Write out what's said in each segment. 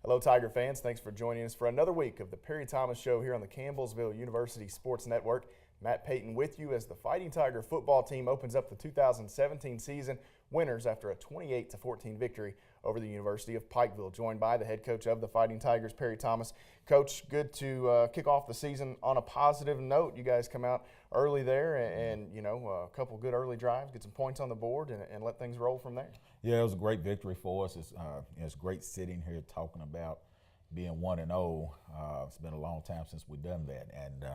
Hello, Tiger fans. Thanks for joining us for another week of the Perry Thomas Show here on the Campbellsville University Sports Network. Matt Payton with you as the Fighting Tiger football team opens up the 2017 season winners after a 28-14 victory over the University of Pikeville. Joined by the head coach of the Fighting Tigers, Perry Thomas. Coach, good to kick off the season on a positive note. You guys come out early there and a couple good early drives, get some points on the board, and let things roll from there. Yeah, it was a great victory for us. It's great sitting here talking about being 1-0. It's been a long time since we've done that, and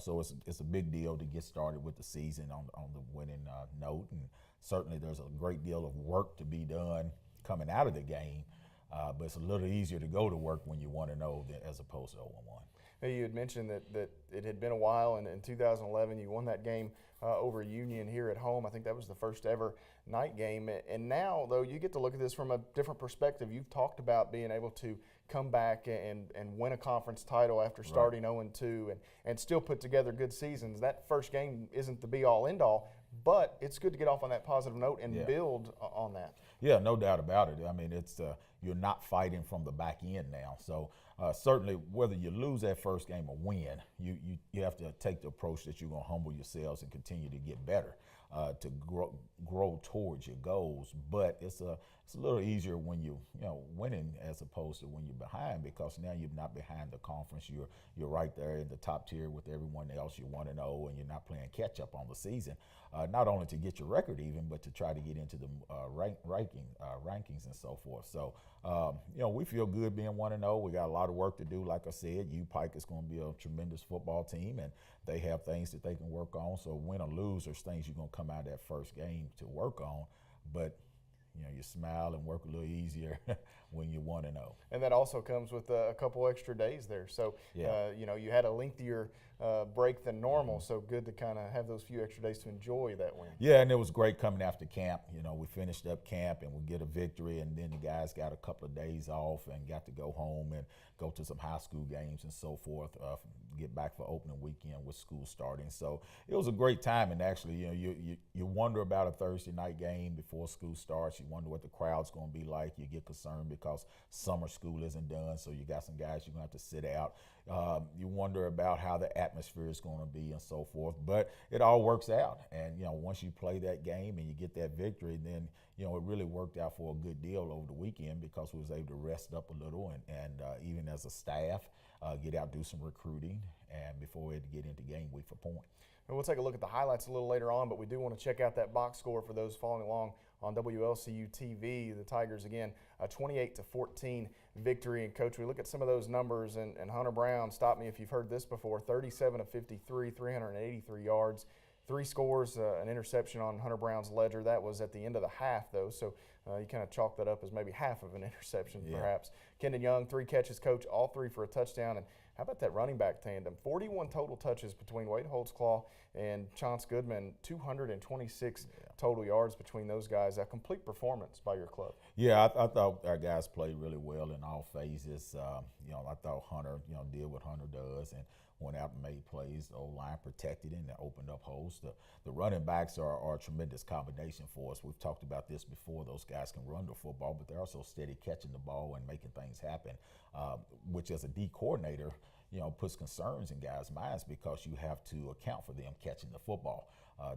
so it's a big deal to get started with the season on the winning note. And certainly, there's a great deal of work to be done coming out of the game, but it's a little easier to go to work when you 1-0 as opposed to 0-1. You had mentioned that it had been a while, and in 2011 you won that game over Union here at home. I think that was the first ever night game. And now, though, you get to look at this from a different perspective. You've talked about being able to come back and win a conference title after starting 0-2 and still put together good seasons. That first game isn't the be-all, end-all, but it's good to get off on that positive note and build on that. Yeah, no doubt about it. I mean, it's you're not fighting from the back end now. So certainly, whether you lose that first game or win, you have to take the approach that you're going to humble yourselves and continue to get better to grow towards your goals. But it's a little easier when you winning as opposed to when you're behind, because now you're not behind the conference. You're right there in the top tier with everyone else. You're 1-0, and you're not playing catch up on the season. Not only to get your record even, but to try to get into the rankings and so forth. So, we feel good being 1-0. We got a lot of work to do. Like I said, Pike is going to be a tremendous football team, and they have things that they can work on. So win or lose, there's things you're going to come out of that first game to work on. But you smile and work a little easier when you're 1-0. And that also comes with a couple extra days there. So, you had a lengthier break than normal, so good to kind of have those few extra days to enjoy that win. Yeah, and it was great coming after camp. We finished up camp and we get a victory, and then the guys got a couple of days off and got to go home and go to some high school games and so forth, get back for opening weekend with school starting. So it was a great time, and actually, you wonder about a Thursday night game before school starts. You wonder what the crowd's going to be like. You get concerned because summer school isn't done, so you got some guys you're going to have to sit out. You wonder about how the atmosphere is going to be and so forth, but it all works out. And once you play that game and you get that victory, then it really worked out for a good deal over the weekend, because we was able to rest up a little and even as a staff get out, do some recruiting, and before we had to get into game week for point. And we'll take a look at the highlights a little later on, but we do want to check out that box score for those following along on WLCU TV. The Tigers, again, a 28-14 victory. And, Coach, we look at some of those numbers, and Hunter Brown, stop me if you've heard this before, 37 of 53, 383 yards, 3 scores, an interception on Hunter Brown's ledger. That was at the end of the half, though, so you kind of chalk that up as maybe half of an interception, perhaps. Kendon Young, 3 catches, Coach, all 3 for a touchdown. And how about that running back tandem? 41 total touches between Wade Holtzclaw and Chance Goodman, 226 total yards between those guys. A complete performance by your club. Yeah, I thought our guys played really well in all phases. I thought Hunter, did what Hunter does and went out and made plays. The O-line protected and opened up holes. The running backs are a tremendous combination for us. We've talked about this before. Those guys can run the football, but they're also steady catching the ball and making things happen, which as a D coordinator, puts concerns in guys' minds, because you have to account for them catching the football.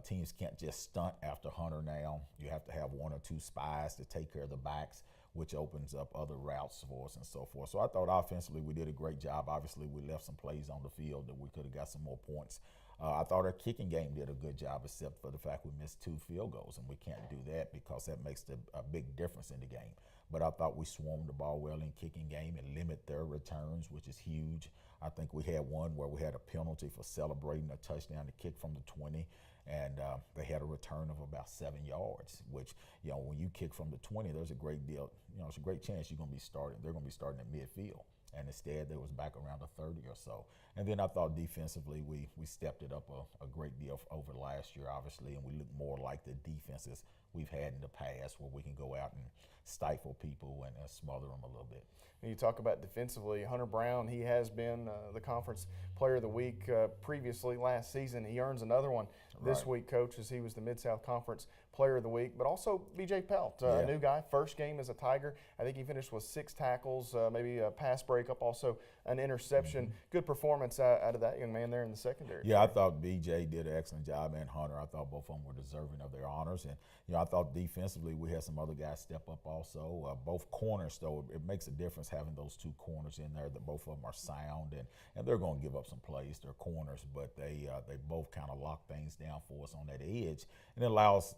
Teams can't just stunt after Hunter now. You have to have 1 or 2 spies to take care of the backs, which opens up other routes for us and so forth. So I thought offensively we did a great job. Obviously, we left some plays on the field that we could have got some more points. I thought our kicking game did a good job, except for the fact we missed 2 field goals, and we can't do that because that makes a big difference in the game. But I thought we swarmed the ball well in kicking game and limit their returns, which is huge. I think we had one where we had a penalty for celebrating a touchdown to kick from the 20, and they had a return of about 7 yards, which, when you kick from the 20, there's a great deal, it's a great chance they're going to be starting at midfield. And instead, they was back around the 30 or so. And then I thought defensively, we stepped it up a great deal over last last year, obviously, and we look more like the defenses we've had in the past, where we can go out and stifle people and smother them a little bit. And you talk about defensively, Hunter Brown, he has been the conference player of the week previously last season. He earns another one this week, Coach, as he was the Mid-South Conference player of the week. But also B.J. Pelt, a new guy, first game as a Tiger. I think he finished with 6 tackles, maybe a pass breakup, also an interception. Good performance out of that young man there in the secondary. Yeah, I thought B.J. did an excellent job, and Hunter. I thought both of them were deserving of their honors. And, I thought defensively we had some other guys step up also. Both corners, though, it makes a difference having those 2 corners in there. That both of them are sound, and they're going to give up some plays. They're corners, but they both kind of lock things down for us on that edge, and it allows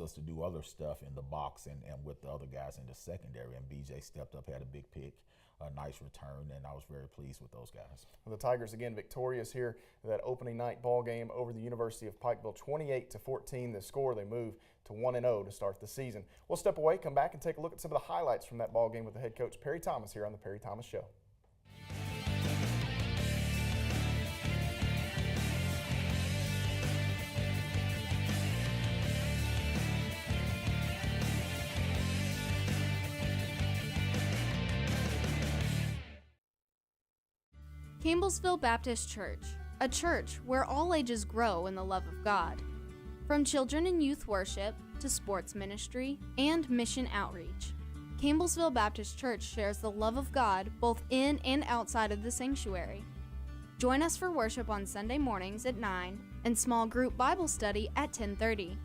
us to do other stuff in the box and with the other guys in the secondary. And B.J. stepped up, had a big pick, a nice return, and I was very pleased with those guys. Well, the Tigers again victorious here in that opening night ball game over the University of Pikeville, 28-14. The score, they move to 1-0 to start the season. We'll step away, come back, and take a look at some of the highlights from that ball game with the head coach Perry Thomas here on the Perry Thomas Show. Campbellsville Baptist Church, a church where all ages grow in the love of God. From children and youth worship to sports ministry and mission outreach, Campbellsville Baptist Church shares the love of God both in and outside of the sanctuary. Join us for worship on Sunday mornings at 9 and small group Bible study at 10:30.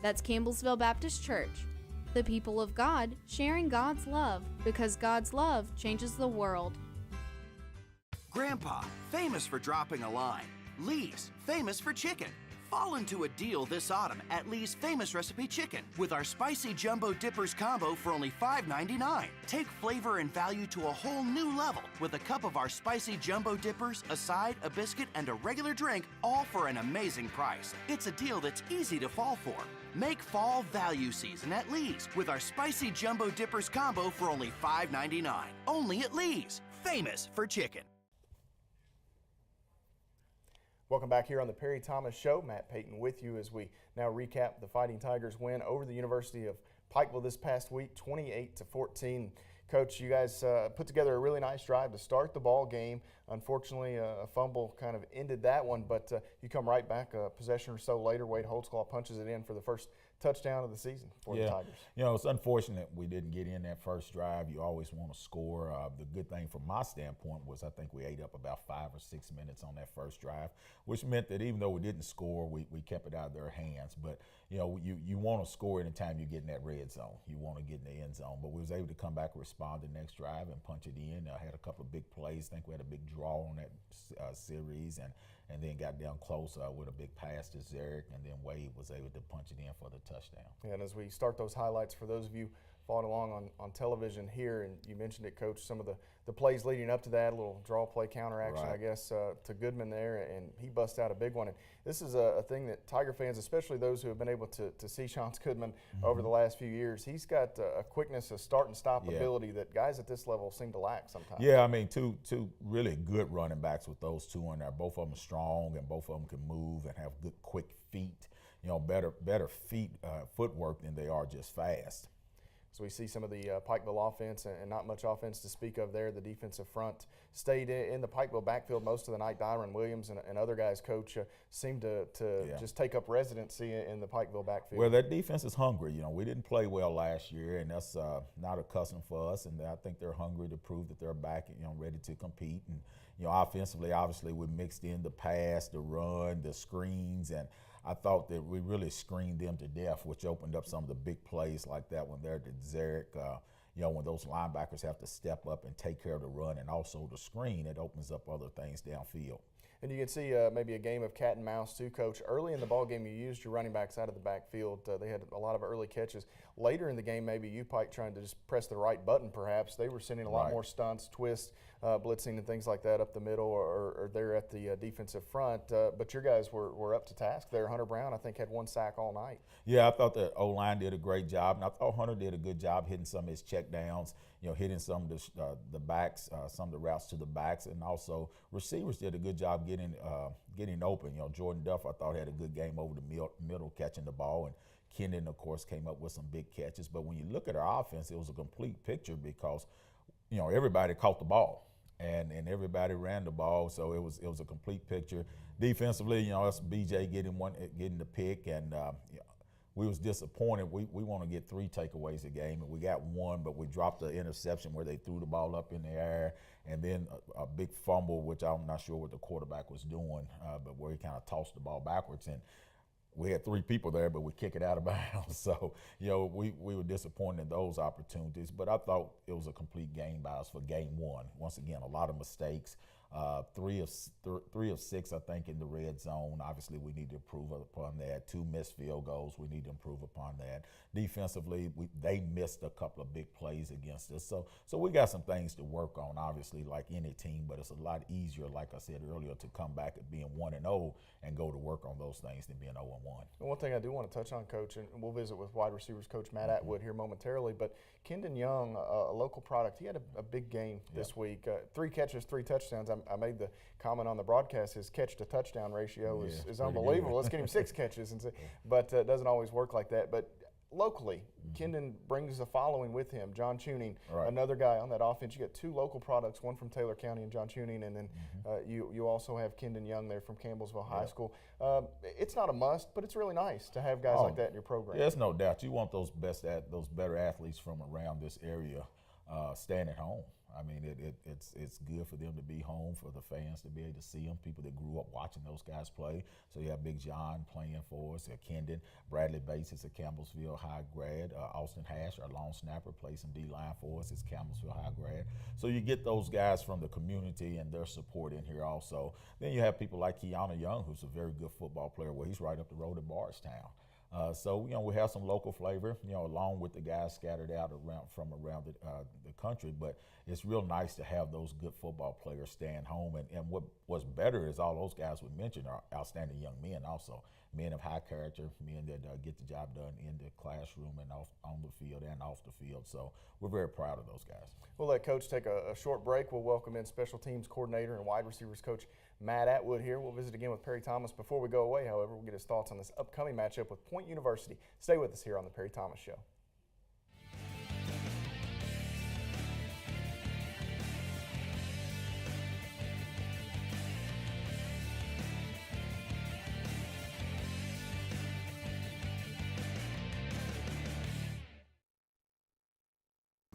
That's Campbellsville Baptist Church, the people of God sharing God's love because God's love changes the world. Grandpa, famous for dropping a line. Lee's, famous for chicken. Fall into a deal this autumn at Lee's Famous Recipe Chicken with our Spicy Jumbo Dippers combo for only $5.99. Take flavor and value to a whole new level with a cup of our Spicy Jumbo Dippers, a side, a biscuit, and a regular drink, all for an amazing price. It's a deal that's easy to fall for. Make fall value season at Lee's with our Spicy Jumbo Dippers combo for only $5.99. Only at Lee's, famous for chicken. Welcome back here on the Perry Thomas Show. Matt Payton with you as we now recap the Fighting Tigers win over the University of Pikeville this past week, 28-14. Coach, you guys put together a really nice drive to start the ball game. Unfortunately, a fumble kind of ended that one, but you come right back a possession or so later. Wade Holtzclaw punches it in for the first touchdown of the season for the Tigers. It's unfortunate we didn't get in that first drive. You always want to score. The good thing from my standpoint was I think we ate up about 5 or 6 minutes on that first drive, which meant that even though we didn't score, we kept it out of their hands. But, you want to score anytime you get in that red zone. You want to get in the end zone. But we was able to come back and respond the next drive and punch it in. I had a couple of big plays. I think we had a big draw on that series and then got down close with a big pass to Zarek, and then Wade was able to punch it in for the touchdown. Yeah, and as we start those highlights, for those of you following along on television here, and you mentioned it, Coach, some of the plays leading up to that, a little draw play counter action, I guess, to Goodman there, and he busts out a big one. And this is a thing that Tiger fans, especially those who have been able to see Chance Goodman over the last few years, he's got a quickness, a start and stop ability that guys at this level seem to lack sometimes. Yeah, I mean, two really good running backs with those two in there. Both of them are strong, and both of them can move and have good, quick feet. Better feet, footwork than they are just fast. So we see some of the Pikeville offense and not much offense to speak of there. The defensive front stayed in the Pikeville backfield most of the night. Dyron Williams and other guys, Coach, seemed to just take up residency in the Pikeville backfield. Well, that defense is hungry. We didn't play well last year, and that's not a custom for us. And I think they're hungry to prove that they're back, ready to compete. And offensively, obviously, we mixed in the pass, the run, the screens, and I thought that we really screened them to death, which opened up some of the big plays like that one there to Zarek. When those linebackers have to step up and take care of the run and also the screen, it opens up other things downfield. And you can see maybe a game of cat and mouse too, Coach. Early in the ball game, you used your running backs out of the backfield. They had a lot of early catches. Later in the game, maybe you, Pike, trying to just press the right button perhaps. They were sending a lot more stunts, twists blitzing and things like that up the middle or there at the defensive front. But your guys were up to task there. Hunter Brown, I think, had 1 sack all night. Yeah, I thought the O-line did a great job, and I thought Hunter did a good job hitting some of his check downs, hitting some of the backs, some of the routes to the backs, and also receivers did a good job getting open. Jordan Duff, I thought, had a good game over the middle catching the ball, and Kendon, of course, came up with some big catches. But when you look at our offense, it was a complete picture because, everybody caught the ball. And everybody ran the ball, so it was a complete picture. Defensively, it's BJ getting the pick, and we was disappointed. We want to get 3 takeaways a game, and we got 1, but we dropped the interception where they threw the ball up in the air, and then a big fumble, which I'm not sure what the quarterback was doing, but where he kind of tossed the ball backwards, and we had 3 people there, but we kick it out of bounds. So, we were disappointed in those opportunities, but I thought it was a complete game by us for game 1. Once again, a lot of mistakes. 3 of 6, I think, in the red zone. Obviously, we need to improve upon that. 2 missed field goals. We need to improve upon that. Defensively, they missed a couple of big plays against us. So we got some things to work on, obviously, like any team, but it's a lot easier, like I said earlier, to come back at being 1-0 and go to work on those things than being 0-1. And one thing I do want to touch on, Coach, and we'll visit with wide receivers coach Matt Atwood here momentarily, but Kendon Young, a local product, he had a big game this week. 3 catches, 3 touchdowns. I made the comment on the broadcast, his catch to touchdown ratio is unbelievable. Let's get him 6 catches. But it doesn't always work like that. But locally, Kendon brings a following with him. John Tuning, another guy on that offense. You got 2 local products, one from Taylor County and John Tuning, and then you also have Kendon Young there from Campbellsville High School. It's not a must, but it's really nice to have guys like that in your program. Yeah, there's no doubt. You want those better athletes from around this area staying at home. I mean, it's good for them to be home, for the fans to be able to see them, people that grew up watching those guys play. So you have Big John playing for us, Kendon. Bradley Bates is a Campbellsville High grad. Austin Hash, our long snapper, plays some D-line for us. It's Campbellsville High grad. So you get those guys from the community and their support in here also. Then you have people like Keanu Young, who's a very good football player. Well, he's right up the road at Bardstown. So we have some local flavor, along with the guys scattered out from around the country. But it's real nice to have those good football players staying home. And what's better is all those guys we mentioned are outstanding young men also. Men of high character, men that get the job done in the classroom and on the field and off the field. So we're very proud of those guys. We'll let Coach take a short break. We'll welcome in special teams coordinator and wide receivers coach Matt Atwood here. We'll visit again with Perry Thomas. Before we go away, however, we'll get his thoughts on this upcoming matchup with Point University. Stay with us here on the Perry Thomas Show.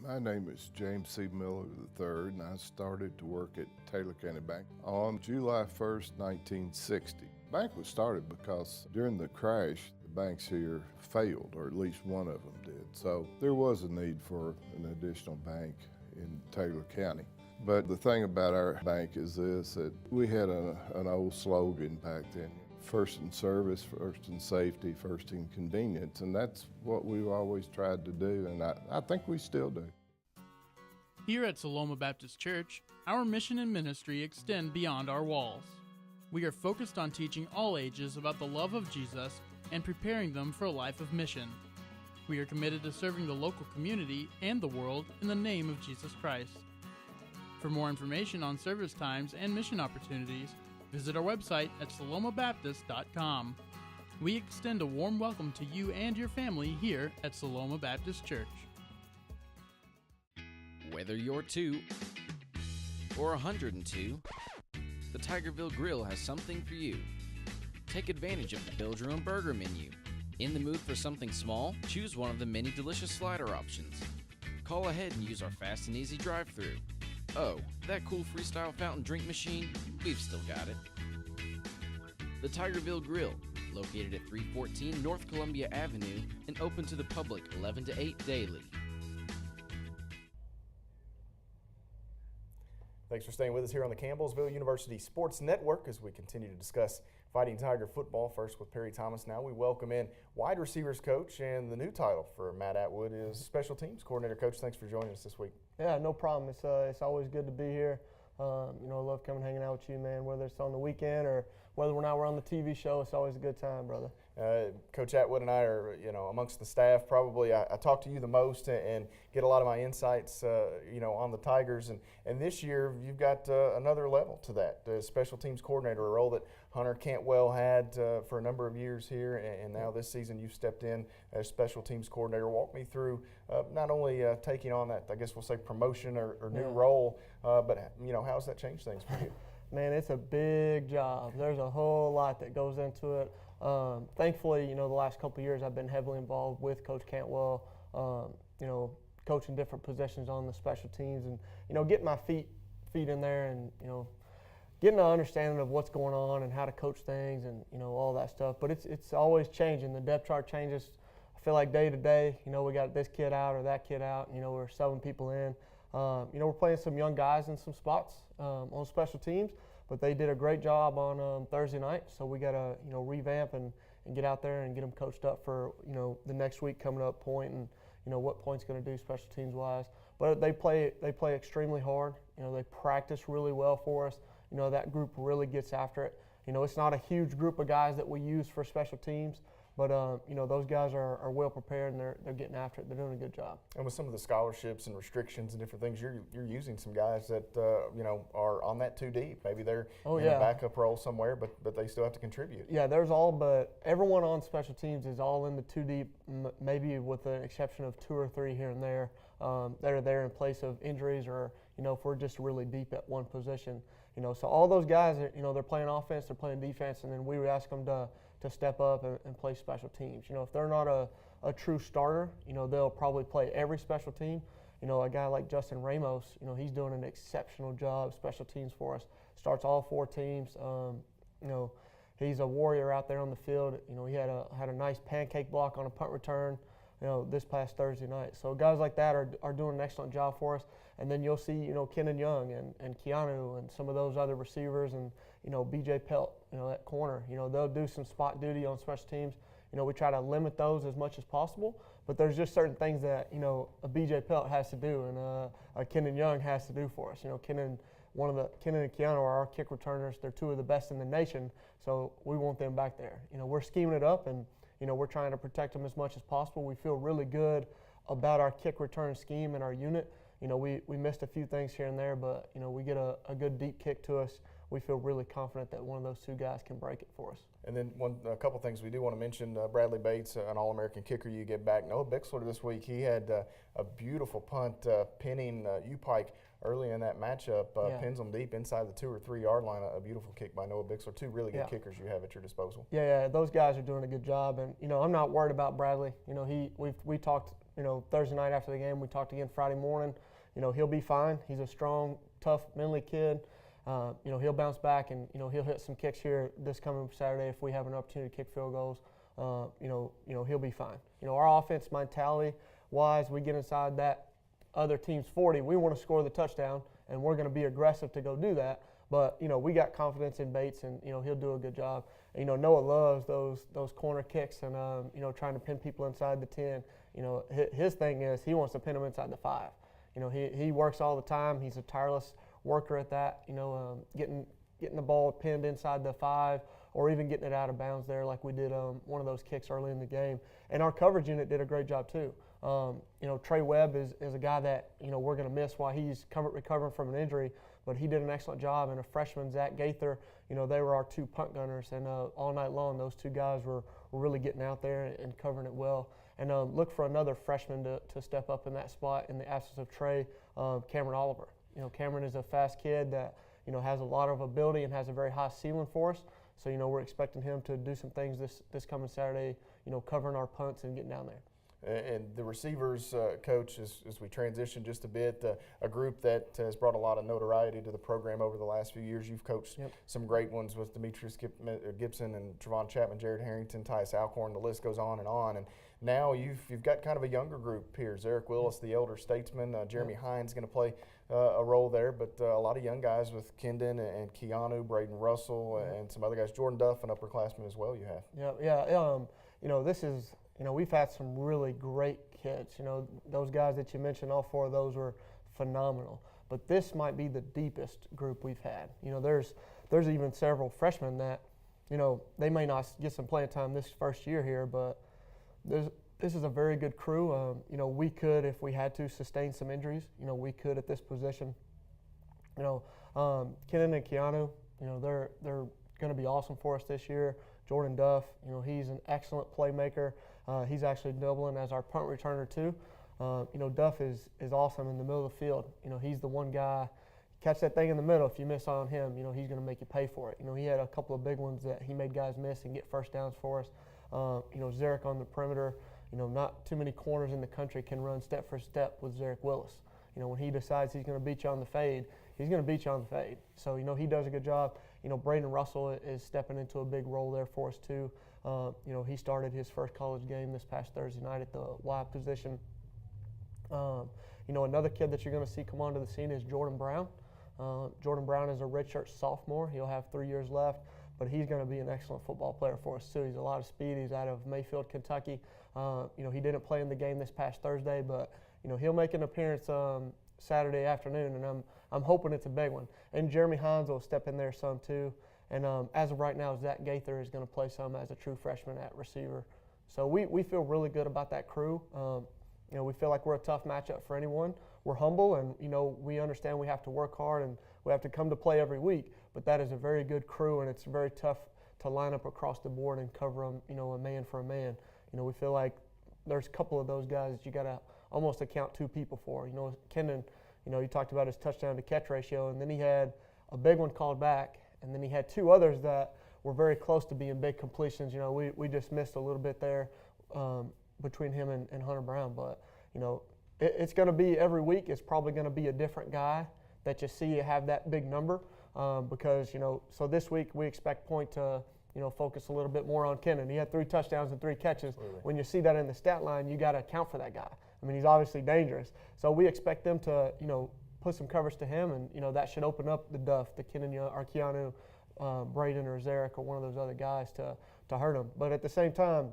My name is James C. Miller III, and I started to work at Taylor County Bank on July 1st, 1960. The bank was started because during the crash, the banks here failed, or at least one of them did. So there was a need for an additional bank in Taylor County. But the thing about our bank is this, that we had an old slogan back then. First in service, first in safety, first in convenience, and that's what we've always tried to do, and I think we still do. Here at Saloma Baptist Church, our mission and ministry extend beyond our walls. We are focused on teaching all ages about the love of Jesus and preparing them for a life of mission. We are committed to serving the local community and the world in the name of Jesus Christ. For more information on service times and mission opportunities, visit our website at salomabaptist.com. We extend a warm welcome to you and your family here at Saloma Baptist Church. Whether you're 2 or 102, the Tigerville Grill has something for you. Take advantage of the Build Your Own Burger menu. In the mood for something small? Choose one of the many delicious slider options. Call ahead and use our fast and easy drive-thru. Oh, that cool freestyle fountain drink machine? We've still got it. The Tigerville Grill, located at 314 North Columbia Avenue and open to the public 11 to 8 daily. Thanks for staying with us here on the Campbellsville University Sports Network as we continue to discuss Fighting Tiger football. First with Perry Thomas. Now we welcome in wide receivers coach, and the new title for Matt Atwood is special teams coordinator. Coach, thanks for joining us this week. Yeah, no problem. It's always good to be here. I love coming hanging out with you, man, whether it's on the weekend or whether we're on the TV show. It's always a good time, brother. Coach Atwood and I are, amongst the staff. Probably, I talk to you the most and get a lot of my insights, on the Tigers. And this year, you've got another level to that, special teams coordinator, a role that Hunter Cantwell had for a number of years here, and now this season you've stepped in as special teams coordinator. Walk me through not only taking on that, I guess we'll say promotion or new role, but how's that changed things for you? Man, it's a big job. There's a whole lot that goes into it. Thankfully, the last couple of years I've been heavily involved with Coach Cantwell, coaching different positions on the special teams and, getting my feet in there and, getting an understanding of what's going on and how to coach things and, all that stuff. But it's always changing. The depth chart changes, I feel like, day to day. We got this kid out or that kid out, we're subbing people in. We're playing some young guys in some spots on special teams, but they did a great job on Thursday night. So we got to revamp and get out there and get them coached up for the next week coming up point and what Point's going to do special teams wise. But they play extremely hard. They practice really well for us. That group really gets after it. It's not a huge group of guys that we use for special teams. But, those guys are well prepared and they're getting after it. They're doing a good job. And with some of the scholarships and restrictions and different things, you're using some guys that, are on that too deep. Maybe they're in a backup role somewhere, but they still have to contribute. Yeah, but everyone on special teams is all in the too deep, maybe with the exception of 2 or 3 here and there that are there in place of injuries or, if we're just really deep at one position. So all those guys, they're playing offense, they're playing defense, and then we would ask them to step up and play special teams. If they're not a true starter, they'll probably play every special team. A guy like Justin Ramos, he's doing an exceptional job special teams for us. Starts all 4 teams. He's a warrior out there on the field. He had a nice pancake block on a punt return, this past Thursday night. So guys like that are doing an excellent job for us. And then you'll see, Kenan Young and Keanu and some of those other receivers and, BJ Pelt, that corner. They'll do some spot duty on special teams. We try to limit those as much as possible, but there's just certain things that, a BJ Pelt has to do and a Kenan Young has to do for us. Kenan and Keanu are our kick returners. They're 2 of the best in the nation, so we want them back there. We're scheming it up and, we're trying to protect them as much as possible. We feel really good about our kick return scheme and our unit. We missed a few things here and there, but, we get a good deep kick to us. We feel really confident that one of those 2 guys can break it for us. And then a couple things we do want to mention, Bradley Bates, an All-American kicker you get back. Noah Bixler this week, he had a beautiful punt pinning U-Pike early in that matchup, pins them deep inside the 2 or 3 yard line. A beautiful kick by Noah Bixler. 2 really good kickers you have at your disposal. Yeah, those guys are doing a good job. And, I'm not worried about Bradley. We talked, Thursday night after the game. We talked again Friday morning. He'll be fine. He's a strong, tough, manly kid. He'll bounce back and, he'll hit some kicks here this coming Saturday if we have an opportunity to kick field goals. He'll be fine. Our offense mentality-wise, we get inside that other team's 40. We want to score the touchdown, and we're going to be aggressive to go do that. But, we got confidence in Bates, and, he'll do a good job. And, Noah loves those corner kicks and, trying to pin people inside the 10. His thing is he wants to pin them inside the 5. He works all the time. He's a tireless worker at that, getting the ball pinned inside the 5 or even getting it out of bounds there like we did one of those kicks early in the game. And our coverage unit did a great job too. Trey Webb is a guy that, we're going to miss while he's recovering from an injury, but he did an excellent job. And a freshman, Zach Gaither, they were our 2 punt gunners. And all night long, those 2 guys were really getting out there and covering it well. And look for another freshman to step up in that spot in the absence of Trey, Cameron Oliver. Cameron is a fast kid that, has a lot of ability and has a very high ceiling for us. So, we're expecting him to do some things this coming Saturday, covering our punts and getting down there. And the receivers, Coach, as we transition just a bit, a group that has brought a lot of notoriety to the program over the last few years. You've coached some great ones with Demetrius Gibson and Trevon Chapman, Jared Harrington, Tyus Alcorn. The list goes on. And now you've got kind of a younger group here. Zarek Willis, the elder statesman. Jeremy Hines going to play a role there, but a lot of young guys with Kendon and Keanu, Braden Russell, and some other guys. Jordan Duff, an upperclassman as well you have. This is – we've had some really great kids. Those guys that you mentioned, all 4 of those were phenomenal. but this might be the deepest group we've had. You know, there's even several freshmen that, you know, they may not get some playing time this first year here, but this is a very good crew. You know, we could, if we had to, sustain some injuries. You know, we could at this position. You know, Kenan and Keanu, you know, they're going to be awesome for us this year. Jordan Duff, you know, he's an excellent playmaker. He's actually doubling as our punt returner too. You know, Duff is awesome in the middle of the field. You know, he's the one guy. Catch that thing in the middle. If you miss on him, you know, he's going to make you pay for it. You know, he had a couple of big ones that he made guys miss and get first downs for us. You know, Zarek on the perimeter. You know, not too many corners in the country can run step for step with Zarek Willis. You know, when he decides he's going to beat you on the fade, he's going to beat you on the fade. So, you know, he does a good job. You know, Braden Russell is stepping into a big role there for us too. You know, he started his first college game this past Thursday night at the wide position. You know, another kid that you're going to see come onto the scene is Jordan Brown. Jordan Brown is a redshirt sophomore. He'll have 3 years left, but he's going to be an excellent football player for us too. He's a lot of speed. He's out of Mayfield, Kentucky. You know, he didn't play in the game this past Thursday, but you know, he'll make an appearance Saturday afternoon, and I'm hoping it's a big one. And Jeremy Hines will step in there some too. And as of right now, Zach Gaither is going to play some as a true freshman at receiver. So we feel really good about that crew. You know, we feel like we're a tough matchup for anyone. We're humble, and you know, we understand we have to work hard and we have to come to play every week. But that is a very good crew, and it's very tough to line up across the board and cover them, you know, a man for a man. You know, we feel like there's a couple of those guys that you got to almost account two people for. You know, Kenan, you know, you talked about his touchdown to catch ratio, and then he had a big one called back, and then he had two others that were very close to being big completions. You know, we just missed a little bit there between him and Hunter Brown. But, you know, it's going to be every week. It's probably going to be a different guy that you see have that big number because, you know, so this week we expect Point to, you know, focus a little bit more on Kenan. He had 3 touchdowns and 3 catches. Absolutely. When you see that in the stat line, you got to account for that guy. I mean, he's obviously dangerous. So we expect them to, you know, put some coverage to him, and, you know, that should open up the Duff, the Kenan or Keanu, Braden or Zarek or one of those other guys to hurt him. But at the same time,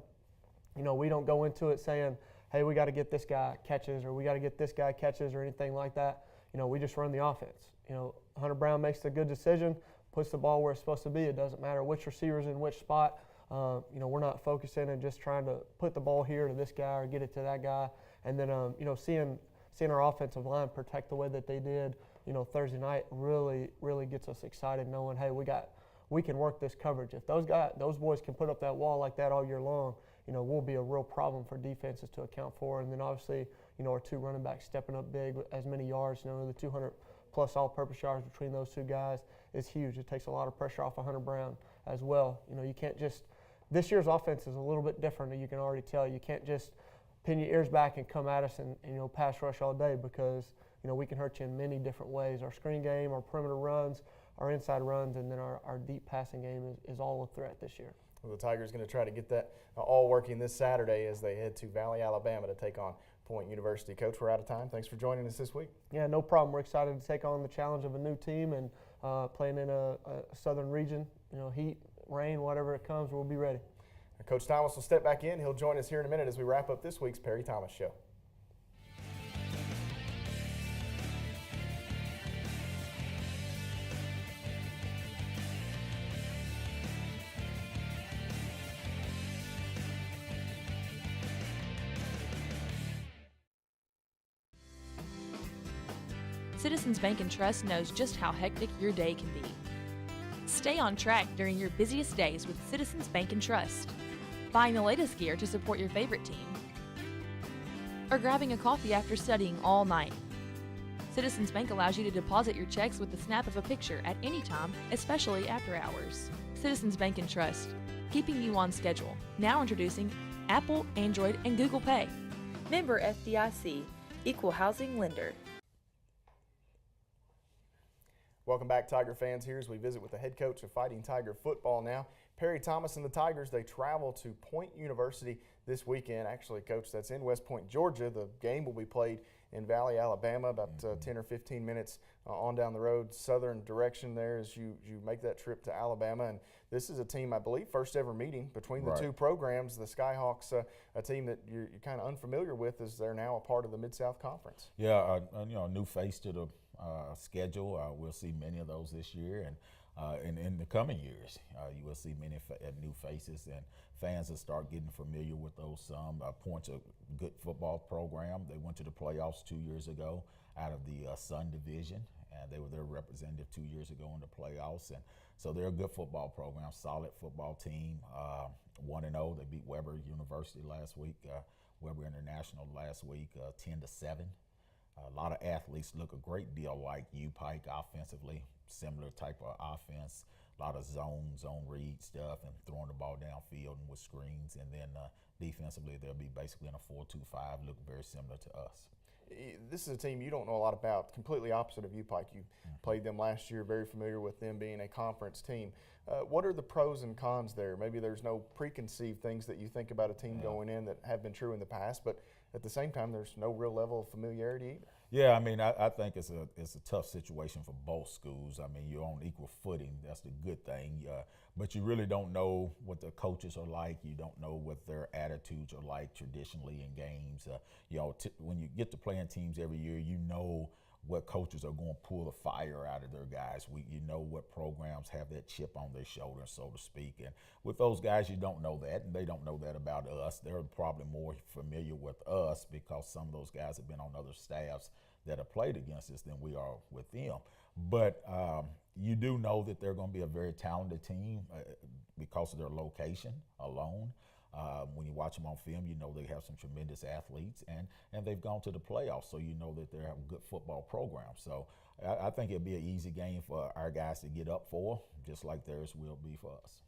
you know, we don't go into it saying, hey, we got to get this guy catches or we got to get this guy catches or anything like that. You know, we just run the offense. You know, Hunter Brown makes a good decision, puts the ball where it's supposed to be. It doesn't matter which receiver's in which spot. You know, we're not focusing and just trying to put the ball here to this guy or get it to that guy. And then, you know, seeing our offensive line protect the way that they did, you know, Thursday night really, really gets us excited knowing, hey, we can work this coverage. If those boys can put up that wall like that all year long, you know, we'll be a real problem for defenses to account for. And then obviously, you know, our 2 running backs stepping up big with as many yards, you know, the 200-plus all-purpose yards between those 2 guys is huge. It takes a lot of pressure off of Hunter Brown as well. You know, you can't just – this year's offense is a little bit different, and you can already tell. You can't just pin your ears back and come at us and you know, pass rush all day because, you know, we can hurt you in many different ways. Our screen game, our perimeter runs, our inside runs, and then our deep passing game is all a threat this year. Well, the Tigers going to try to get that all working this Saturday as they head to Valley, Alabama to take on Point University. Coach, we're out of time. Thanks for joining us this week. Yeah, no problem. We're excited to take on the challenge of a new team and playing in a southern region. You know, heat, rain, whatever it comes, we'll be ready. Coach Thomas will step back in. He'll join us here in a minute as we wrap up this week's Perry Thomas Show. Citizens Bank and Trust knows just how hectic your day can be. Stay on track during your busiest days with Citizens Bank and Trust. Buying the latest gear to support your favorite team, or grabbing a coffee after studying all night. Citizens Bank allows you to deposit your checks with the snap of a picture at any time, especially after hours. Citizens Bank and Trust, keeping you on schedule. Now introducing Apple, Android, and Google Pay. Member FDIC, Equal Housing Lender. Welcome back, Tiger fans, here as we visit with the head coach of Fighting Tiger football now. Perry Thomas and the Tigers, they travel to Point University this weekend. Actually, Coach, that's in West Point, Georgia. The game will be played in Valley, Alabama, about 10 or 15 minutes on down the road, southern direction there as you make that trip to Alabama. And this is a team, I believe, first ever meeting between the two programs. The Skyhawks, a team that you're kind of unfamiliar with as they're now a part of the Mid-South Conference. Yeah, you know, a new face to the schedule. We'll see many of those this year, and in the coming years, you will see many new faces, and fans will start getting familiar with those. Point's a good football program. They went to the playoffs 2 years ago out of the Sun Division, and they were their representative 2 years ago in the playoffs. And so they're a good football program, solid football team. 1-0. They beat Weber University last week, Weber International last week, 10-7. A lot of athletes look a great deal like U-Pike offensively, similar type of offense. A lot of zone read stuff and throwing the ball downfield and with screens. And then defensively, they'll be basically in a 4-2-5, look very similar to us. This is a team you don't know a lot about, completely opposite of U-Pike. You played them last year, very familiar with them being a conference team. What are the pros and cons there? Maybe there's no preconceived things that you think about a team going in that have been true in the past, but at the same time, there's no real level of familiarity either. Yeah, I mean, I think it's a tough situation for both schools. I mean, you're on equal footing. That's the good thing. But you really don't know what the coaches are like. You don't know what their attitudes are like traditionally in games. When you get to playing teams every year, you know what coaches are going to pull the fire out of their guys. You know what programs have that chip on their shoulder, so to speak. And with those guys, you don't know that, and they don't know that about us. They're probably more familiar with us because some of those guys have been on other staffs that have played against us than we are with them. But you do know that they're going to be a very talented team because of their location alone. When you watch them on film, you know they have some tremendous athletes, and they've gone to the playoffs, so you know that they have a good football program. So I think it'll be an easy game for our guys to get up for, just like theirs will be for us.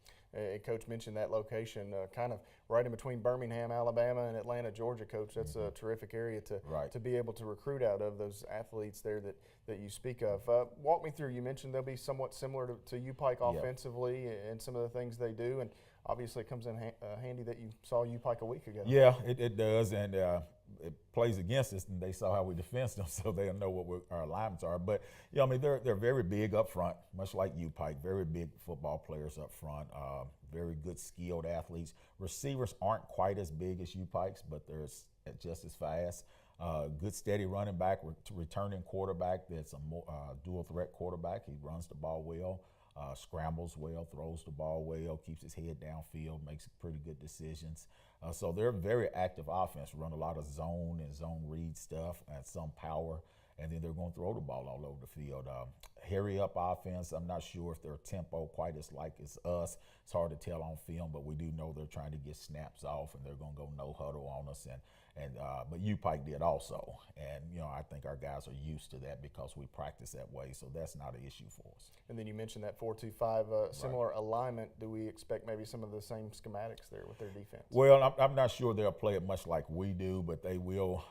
Coach mentioned that location, kind of right in between Birmingham, Alabama, and Atlanta, Georgia. Coach, that's a terrific area to be able to recruit out of, those athletes there that you speak of. Walk me through. You mentioned they'll be somewhat similar to U-Pike offensively and some of the things they do, and obviously it comes in handy that you saw U-Pike a week ago. Yeah, it does, and it plays against us, and they saw how we defend them, so they'll know what our alignments are. But I mean, they're very big up front, much like U-Pike. Very big football players up front. Very good, skilled athletes. Receivers aren't quite as big as U-Pikes, but they're just as fast. Good, steady running back, returning quarterback. That's a dual threat quarterback. He runs the ball well. Scrambles well, throws the ball well, keeps his head downfield, makes pretty good decisions. So they're a very active offense, run a lot of zone and zone read stuff and some power, and then they're going to throw the ball all over the field. Hurry up offense, I'm not sure if their tempo quite as like as us. It's hard to tell on film, but we do know they're trying to get snaps off, and they're going to go no huddle on us. But U-Pike did also, and I think our guys are used to that because we practice that way, so that's not an issue for us. And then you mentioned that 4-2-5 similar alignment. Do we expect maybe some of the same schematics there with their defense? Well, I'm not sure they'll play it much like we do, but they will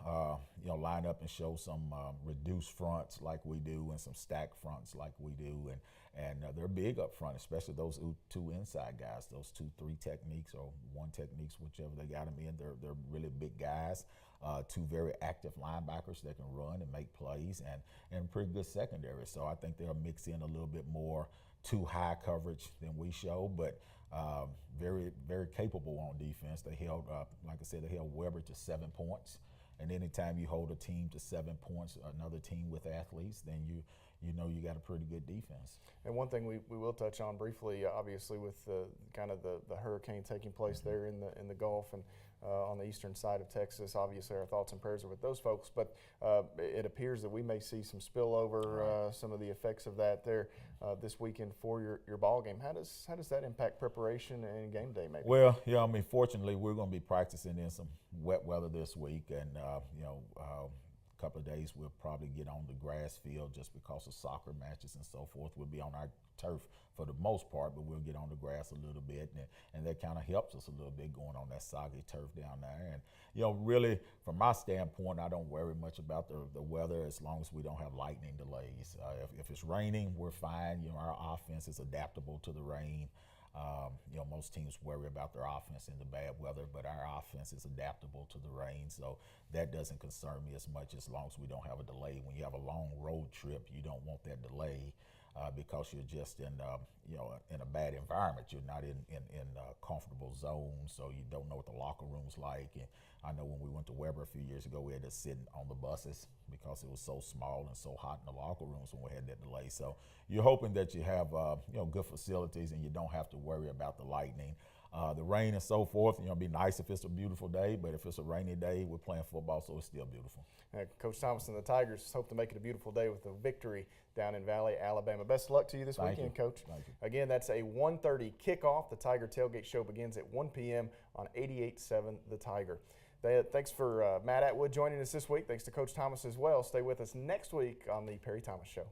line up and show some reduced fronts like we do and some stacked fronts like we do, and they're big up front, especially those two inside guys, those 2-3 techniques or one techniques, whichever they got them in. They're really big guys. Two very active linebackers that can run and make plays, and pretty good secondary. So I think they'll mix in a little bit more too high coverage than we show, but very, very capable on defense. They held, like I said, they held Weber to 7 points. And anytime you hold a team to 7 points, another team with athletes, then you know you got a pretty good defense. And one thing we will touch on briefly, obviously, with kind of the hurricane taking place there in the Gulf and on the eastern side of Texas. Obviously, our thoughts and prayers are with those folks. But it appears that we may see some spillover, some of the effects of that there this weekend for your ball game. How does that impact preparation and game day, maybe? Well, yeah, I mean, fortunately, we're going to be practicing in some wet weather this week, and a couple of days we'll probably get on the grass field just because of soccer matches and so forth. We'll be on our turf for the most part, but we'll get on the grass a little bit, and that kind of helps us a little bit going on that soggy turf down there. And really, from my standpoint, I don't worry much about the weather as long as we don't have lightning delays. If it's raining, we're fine. Our offense is adaptable to the rain. Most teams worry about their offense in the bad weather, but our offense is adaptable to the rain, so that doesn't concern me as much as long as we don't have a delay. When you have a long road trip, you don't want that delay. because you're just in in a bad environment. You're not in comfortable zones, so you don't know what the locker room's like. And I know when we went to Weber a few years ago, we had to sit on the buses because it was so small and so hot in the locker rooms when we had that delay. So you're hoping that you have good facilities and you don't have to worry about the lightning. The rain and so forth, it'd be nice if it's a beautiful day, but if it's a rainy day, we're playing football, so it's still beautiful. Coach Thomas and the Tigers hope to make it a beautiful day with a victory down in Valley, Alabama. Best of luck to you this weekend, Coach. Thank you. Again, that's a 1:30 kickoff. The Tiger Tailgate Show begins at 1 p.m. on 88.7 The Tiger. Thanks for Matt Atwood joining us this week. Thanks to Coach Thomas as well. Stay with us next week on the Perry Thomas Show.